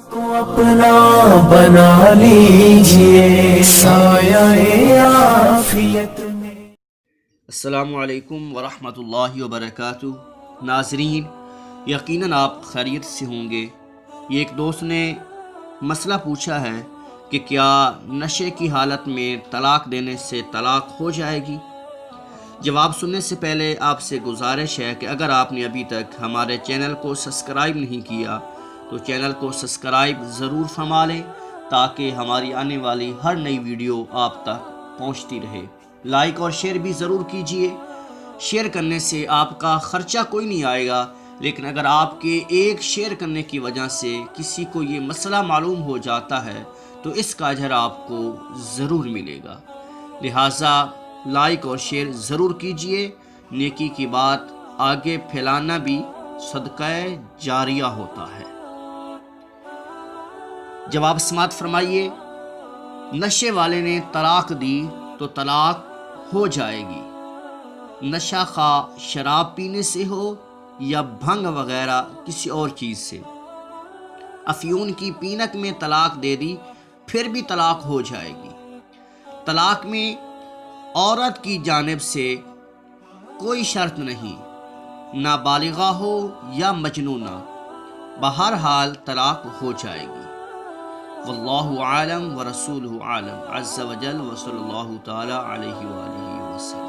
کو اپنا بنا لیجئے سایہ عافیت میں۔ السلام علیکم ورحمۃ اللہ وبرکاتہ۔ ناظرین، یقیناً آپ خیریت سے ہوں گے۔ یہ ایک دوست نے مسئلہ پوچھا ہے کہ کیا نشے کی حالت میں طلاق دینے سے طلاق ہو جائے گی؟ جواب سننے سے پہلے آپ سے گزارش ہے کہ اگر آپ نے ابھی تک ہمارے چینل کو سبسکرائب نہیں کیا تو چینل کو سبسکرائب ضرور فرما لیں تاکہ ہماری آنے والی ہر نئی ویڈیو آپ تک پہنچتی رہے۔ لائک اور شیئر بھی ضرور کیجئے۔ شیئر کرنے سے آپ کا خرچہ کوئی نہیں آئے گا، لیکن اگر آپ کے ایک شیئر کرنے کی وجہ سے کسی کو یہ مسئلہ معلوم ہو جاتا ہے تو اس کا اجر آپ کو ضرور ملے گا۔ لہٰذا لائک اور شیئر ضرور کیجئے۔ نیکی کی بات آگے پھیلانا بھی صدقہ جاریہ ہوتا ہے۔ جواب سماعت فرمائیے۔ نشے والے نے طلاق دی تو طلاق ہو جائے گی۔ نشہ خواہ شراب پینے سے ہو یا بھنگ وغیرہ کسی اور چیز سے۔ افیون کی پینک میں طلاق دے دی پھر بھی طلاق ہو جائے گی۔ طلاق میں عورت کی جانب سے کوئی شرط نہیں، نابالغہ ہو یا مجنونہ، بہرحال طلاق ہو جائے گی۔ واللہ عالم ورسولہ عالم عز وجل وصلی اللہ تعالی علیہ وآلہ وسلم۔